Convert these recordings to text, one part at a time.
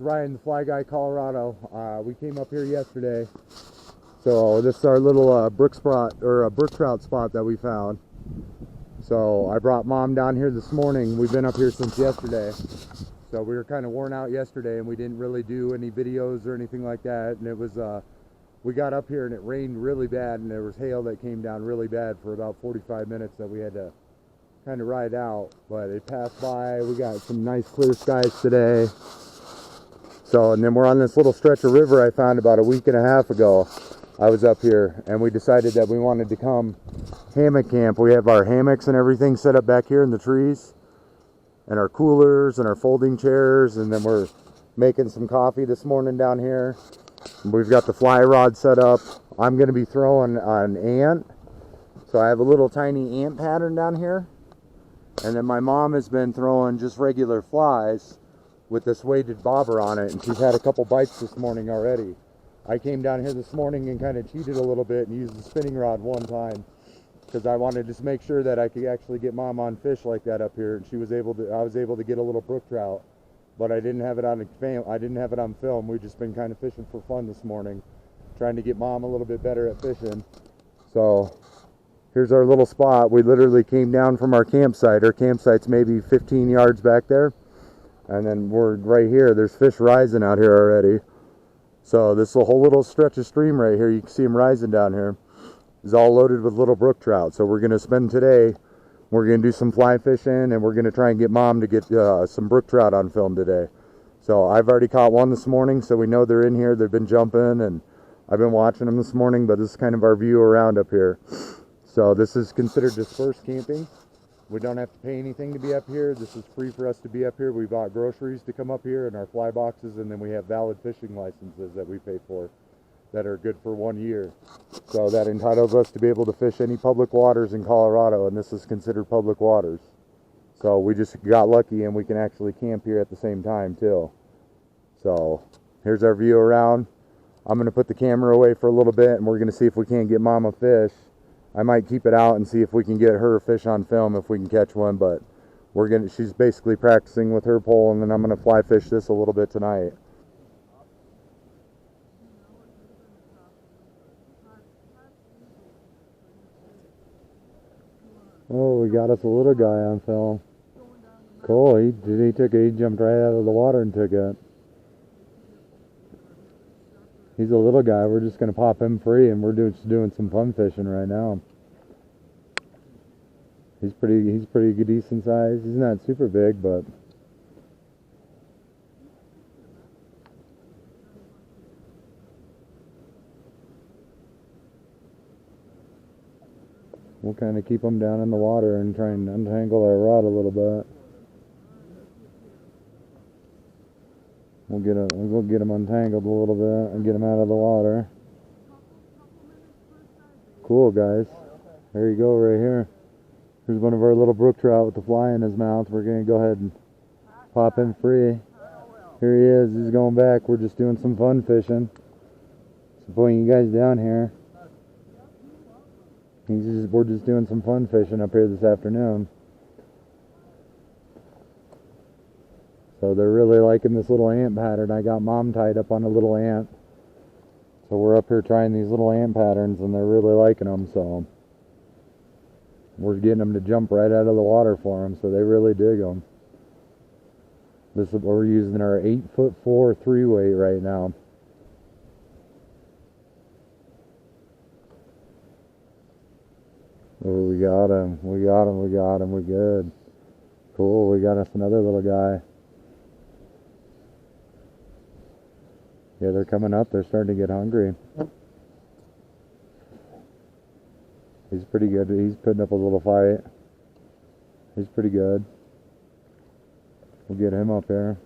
Ryan, the Fly Guy, Colorado. We came up here yesterday. So this is our little brook spot, or a brook trout spot that we found. So I brought Mom down here this morning. We've been up here since yesterday. So we were kind of worn out yesterday and we didn't really do any videos or anything like that. And it was, we got up here and it rained really bad and there was hail that came down really bad for about 45 minutes that we had to kind of ride out. But it passed by. We got some nice clear skies today. So, and then we're on this little stretch of river I found about a week and a half ago. I was up here and we decided that we wanted to come hammock camp. We have our hammocks and everything set up back here in the trees, and our coolers and our folding chairs, and then we're making some coffee this morning down here. We've got the fly rod set up. I'm going to be throwing an ant. So I have a little tiny ant pattern down here, and then my mom has been throwing just regular flies with this weighted bobber on it, and she's had a couple bites this morning already. I came down here this morning and kind of cheated a little bit and used the spinning rod one time because I wanted to just make sure that I could actually get Mom on fish like that up here, and I was able to get a little brook trout, but I didn't have it on film. We've just been kind of fishing for fun this morning, trying to get Mom a little bit better at fishing. So here's our little spot. We literally came down from our campsite. Our campsite's maybe 15 yards back there, and then we're right here. There's fish rising out here already. So this whole little stretch of stream right here, you can see them rising down here, is all loaded with little brook trout. So we're going to spend today, we're going to do some fly fishing, and we're going to try and get Mom to get some brook trout on film today. So I've already caught one this morning, so we know they're in here. They've been jumping, and I've been watching them this morning, but this is kind of our view around up here. So this is considered dispersed camping. We don't have to pay anything to be up here. This is free for us to be up here. We bought groceries to come up here and our fly boxes, and then we have valid fishing licenses that we pay for that are good for 1 year. So that entitles us to be able to fish any public waters in Colorado, and this is considered public waters. So we just got lucky and we can actually camp here at the same time too. So here's our view around. I'm going to put the camera away for a little bit and we're going to see if we can't get Mom a fish. I might keep it out and see if we can get her fish on film if we can catch one, but she's basically practicing with her pole, and then I'm going to fly fish this a little bit tonight. Oh, we got us a little guy on film. Cool, he jumped right out of the water and took it. He's a little guy. We're just going to pop him free, and we're just doing some fun fishing right now. He's pretty good, decent size. He's not super big, but we'll kind of keep him down in the water and try and untangle our rod a little bit. We'll get him untangled a little bit and get him out of the water. Cool, guys. There you go, right here. Here's one of our little brook trout with the fly in his mouth. We're going to go ahead and pop him free. Here he is. He's going back. We're just doing some fun fishing. So pulling you guys down here. We're just doing some fun fishing up here this afternoon. So they're really liking this little ant pattern. I got Mom tied up on a little ant. So we're up here trying these little ant patterns, and they're really liking them. So we're getting them to jump right out of the water for them. So they really dig them. We're using our 8'4" 3-weight right now. Oh, we got him. We're good. Cool, we got us another little guy. Yeah, they're coming up. They're starting to get hungry. He's pretty good. He's putting up a little fight. He's pretty good. We'll get him up here.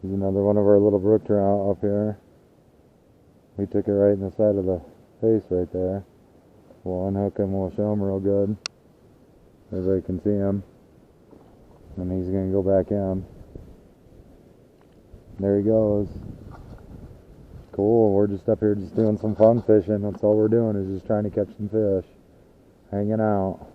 Here's another one of our little brook trout up here. We took it right in the side of the face right there. We'll unhook him. We'll show him real good. Everybody can see him. And he's going to go back in. There he goes. Cool. We're just up here just doing some fun fishing. That's all we're doing is just trying to catch some fish. hanging out.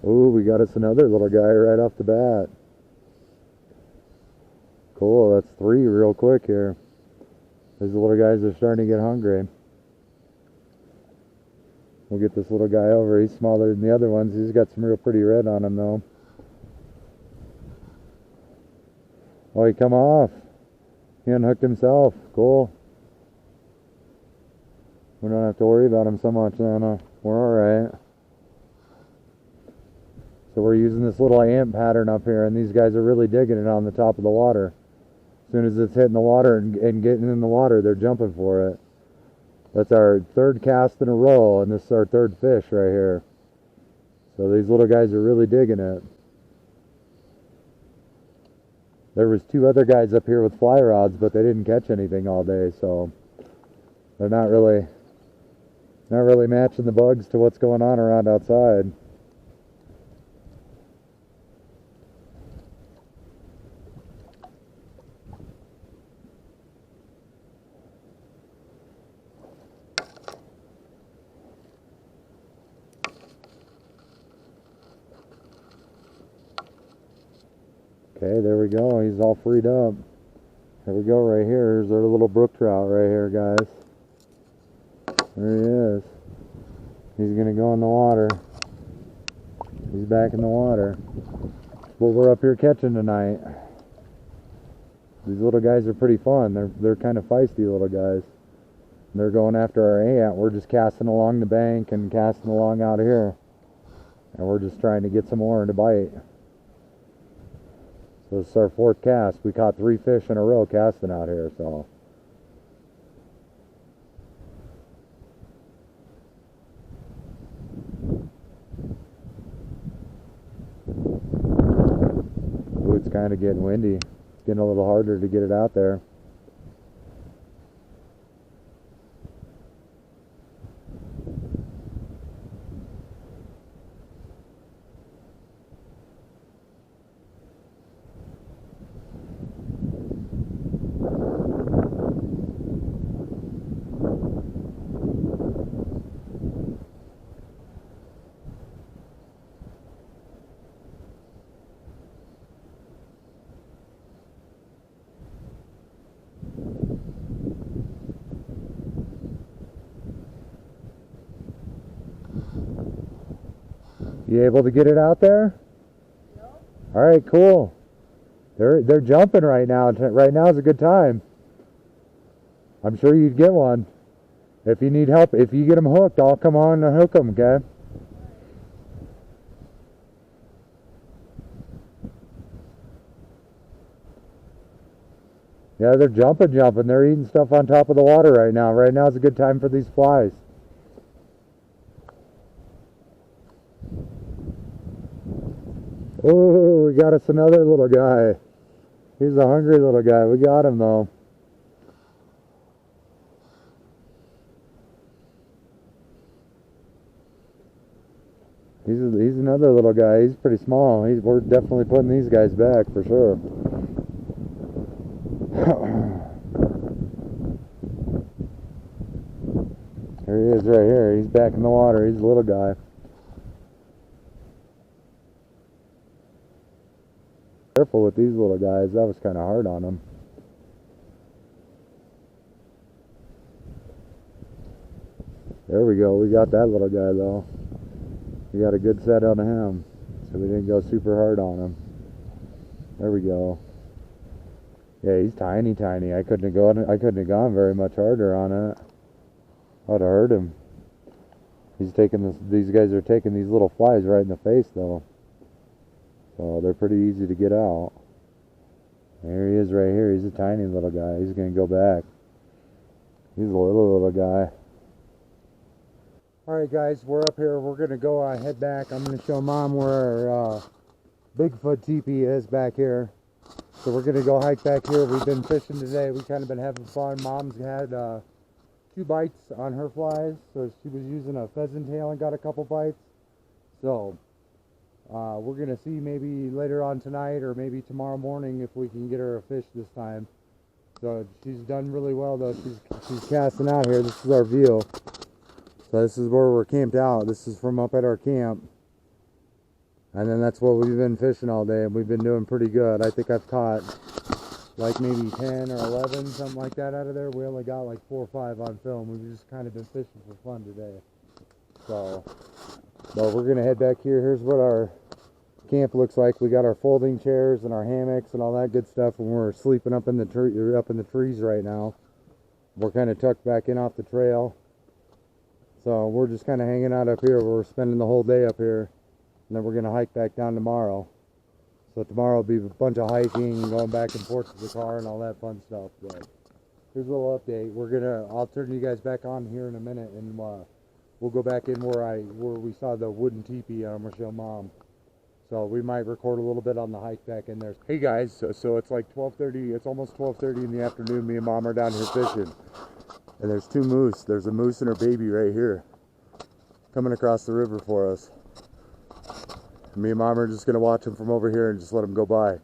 Ooh, we got us another little guy right off the bat. Cool, that's 3 real quick here. These little guys are starting to get hungry. We'll get this little guy over. He's smaller than the other ones. He's got some real pretty red on him though. Oh, he come off. He unhooked himself. Cool. We don't have to worry about him so much then. We're alright. So we're using this little ant pattern up here, and these guys are really digging it on the top of the water. As soon as it's hitting the water and getting in the water, they're jumping for it. That's our 3rd cast in a row, and this is our 3rd fish right here. So these little guys are really digging it. There was 2 other guys up here with fly rods, but they didn't catch anything all day, so they're not really matching the bugs to what's going on around outside. Okay, there we go. He's all freed up. Here we go right here. Here's our little brook trout right here, guys. There he is. He's going to go in the water. He's back in the water. That's what we're up here catching tonight. These little guys are pretty fun. They're kind of feisty little guys. They're going after our ant. We're just casting along the bank and casting along out here. And we're just trying to get some more to bite. So this is our 4th cast. We caught 3 fish in a row casting out here, so. Ooh, it's kind of getting windy. It's getting a little harder to get it out there. You able to get it out there? No. All right, cool. They're jumping right now. Right now is a good time. I'm sure you'd get one. If you need help, if you get them hooked, I'll come on and hook them, okay? Yeah, they're jumping. They're eating stuff on top of the water right now. Right now is a good time for these flies. Oh, we got us another little guy. He's a hungry little guy. We got him though. He's another little guy. He's pretty small. We're definitely putting these guys back for sure. Here he is right here. He's back in the water. He's a little guy. Careful with these little guys. That was kind of hard on them. There we go. We got that little guy though. We got a good set on him, so we didn't go super hard on him. There we go. Yeah, he's tiny. I couldn't have gone very much harder on it. I'd have hurt him. He's taking this. These guys are taking these little flies right in the face though. So they're pretty easy to get out. There he is right here. He's a tiny little guy. He's going to go back. He's a little guy. Alright guys, we're up here. We're going to go head back. I'm going to show Mom where our Bigfoot teepee is back here. So we're going to go hike back here. We've been fishing today. We've kind of been having fun. Mom's had 2 bites on her flies. So she was using a pheasant tail and got a couple bites. So we're going to see maybe later on tonight or maybe tomorrow morning if we can get her a fish this time. So she's done really well though. She's casting out here. This is our view. So this is where we're camped out. This is from up at our camp. And then that's what we've been fishing all day, and we've been doing pretty good. I think I've caught like maybe 10 or 11, something like that out of there. We only got like 4 or 5 on film. We've just kind of been fishing for fun today. So, but we're gonna head back here. Here's what our camp looks like. We got our folding chairs and our hammocks and all that good stuff, and we're sleeping up in the trees right now. We're kind of tucked back in off the trail. So we're just kind of hanging out up here. We're spending the whole day up here. And then we're going to hike back down tomorrow. So tomorrow will be a bunch of hiking, going back and forth to the car and all that fun stuff. But here's a little update. I'll turn you guys back on here in a minute, and we'll go back in where we saw the wooden teepee, and I'm going to show Mom. So we might record a little bit on the hike back in there. Hey guys, so it's like 12:30, it's almost 12:30 in the afternoon. Me and Mom are down here fishing. And there's 2 moose. There's a moose and her baby right here, coming across the river for us. Me and Mom are just going to watch them from over here and just let them go by.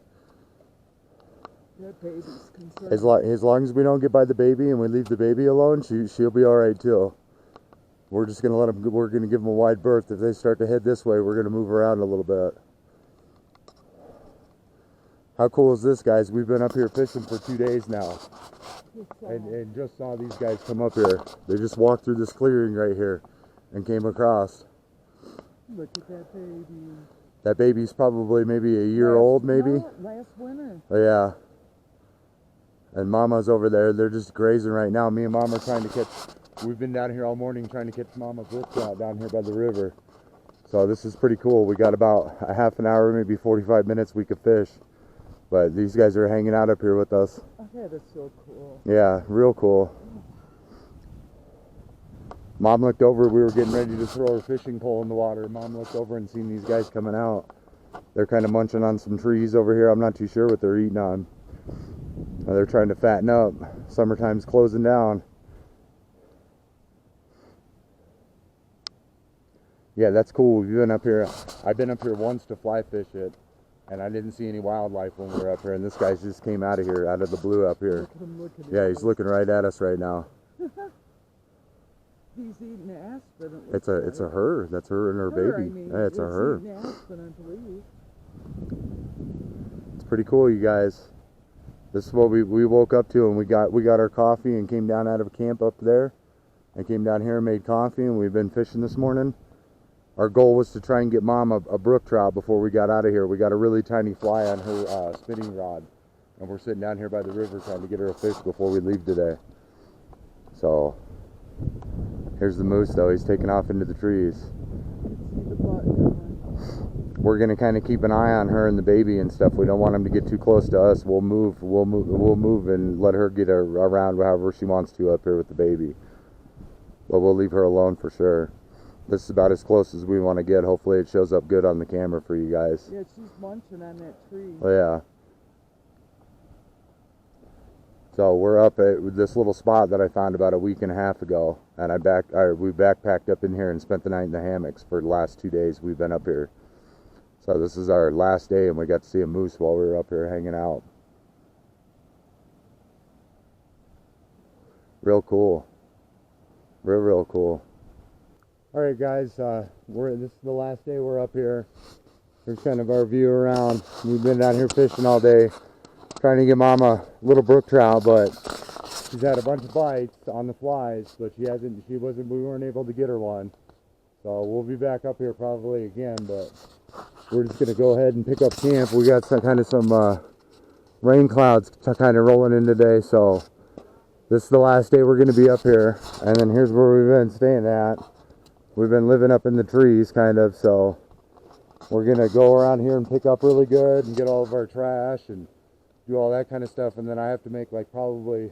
That baby's concerned. As long as we don't get by the baby and we leave the baby alone, she'll be alright too. We're just going to we're going to give them a wide berth. If they start to head this way, we're going to move around a little bit. How cool is this, guys? We've been up here fishing for 2 days now. And just saw these guys come up here. They just walked through this clearing right here and came across. Look at that baby. That baby's probably maybe a year old, maybe. No, last winter. Oh, yeah. And Mama's over there. They're just grazing right now. Me and Mom are trying to catch. We've been down here all morning trying to catch Mama Brook trout down here by the river. So this is pretty cool. We got about a half an hour, maybe 45 minutes we could fish. But these guys are hanging out up here with us. Oh, that is so cool. Yeah, real cool. Mom looked over, we were getting ready to throw our fishing pole in the water. Mom looked over and seen these guys coming out. They're kind of munching on some trees over here. I'm not too sure what they're eating on. They're trying to fatten up. Summertime's closing down. Yeah, that's cool. We've been up here. I've been up here once to fly fish it, and I didn't see any wildlife when we were up here, and this guy just came out of here, out of the blue up here. Look at him, Yeah, he's looking right at us right now. He's eating aspen. It's a her. That's her and her baby. I mean, Yeah, it's a her. Eating aspen, I believe. It's pretty cool, you guys. This is what we woke up to, and we got our coffee and came down out of camp up there, and came down here and made coffee, and we've been fishing this morning. Our goal was to try and get Mom a brook trout before we got out of here. We got a really tiny fly on her spinning rod, and we're sitting down here by the river trying to get her a fish before we leave today. So here's the moose though. He's taking off into the trees. See the butt going. We're gonna kind of keep an eye on her and the baby and stuff. We don't want them to get too close to us. We'll move and let her get around however she wants to up here with the baby. But we'll leave her alone for sure. This is about as close as we want to get. Hopefully it shows up good on the camera for you guys. Yeah, she's munching on that tree. Oh, yeah. So we're up at this little spot that I found about a week and a half ago, and we backpacked up in here and spent the night in the hammocks for the last 2 days we've been up here. So this is our last day, and we got to see a moose while we were up here hanging out. Real cool. Real cool. All right, guys, this is the last day we're up here. Here's kind of our view around. We've been down here fishing all day, trying to get Mom a little brook trout, but she's had a bunch of bites on the flies, but we weren't able to get her one. So we'll be back up here probably again, but we're just gonna go ahead and pick up camp. We got some rain clouds kind of rolling in today, so this is the last day we're gonna be up here, and then here's where we've been staying at. We've been living up in the trees, kind of, so we're going to go around here and pick up really good and get all of our trash and do all that kind of stuff, and then I have to make like probably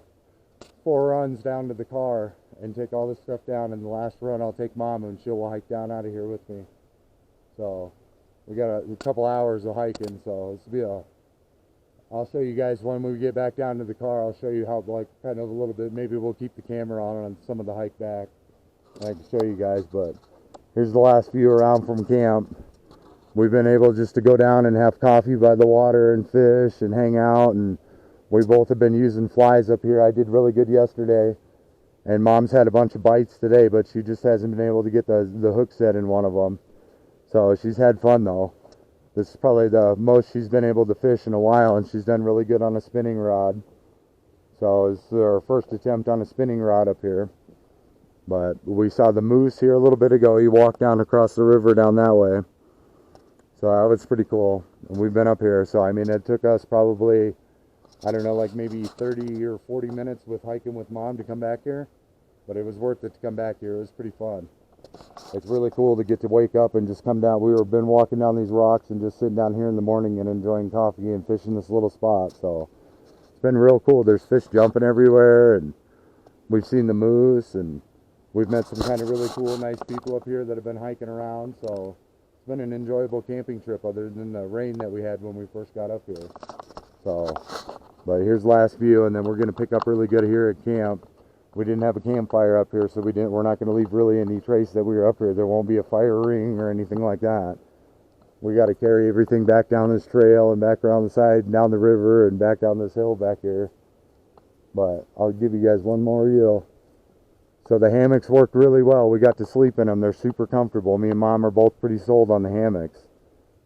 4 runs down to the car and take all this stuff down, and the last run I'll take Mom and she'll hike down out of here with me. So we got a couple hours of hiking, so I'll show you guys when we get back down to the car. I'll show you how, like, kind of a little bit, maybe we'll keep the camera on some of the hike back. I can show you guys, but here's the last view around from camp. We've been able just to go down and have coffee by the water and fish and hang out and We both have been using flies up here. I did really good yesterday, and Mom's had a bunch of bites today, but she just hasn't been able to get the hook set in one of them. So she's had fun though. This is probably the most she's been able to fish in a while, and she's done really good on a spinning rod. So it's our first attempt on a spinning rod up here. But we saw the moose here a little bit ago. He walked down across the river down that way. So that was pretty cool. And we've been up here. So I mean, it took us probably, I don't know, like maybe 30 or 40 minutes with hiking with Mom to come back here. But it was worth it to come back here. It was pretty fun. It's really cool to get to wake up and just come down. We've been walking down these rocks and just sitting down here in the morning and enjoying coffee and fishing this little spot. So it's been real cool. There's fish jumping everywhere, and we've seen the moose, and we've met some kind of really cool, nice people up here that have been hiking around. So it's been an enjoyable camping trip other than the rain that we had when we first got up here. So, but here's last view, and then we're going to pick up really good here at camp. We didn't have a campfire up here, so we're not going to leave really any trace that we were up here. There won't be a fire ring or anything like that. We got to carry everything back down this trail and back around the side and down the river and back down this hill back here. But I'll give you guys one more reel. So the hammocks worked really well. We got to sleep in them. They're super comfortable. Me and Mom are both pretty sold on the hammocks.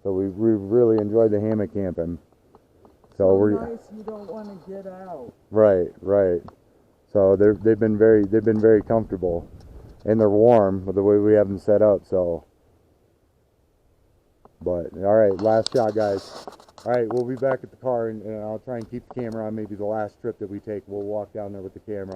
So we really enjoyed the hammock camping. So we're nice. You don't want to get out. Right, right. So they've been very comfortable, and they're warm with the way we have them set up. So, but all right, last shot, guys. All right, we'll be back at the car, and I'll try and keep the camera on. Maybe the last trip that we take, we'll walk down there with the camera.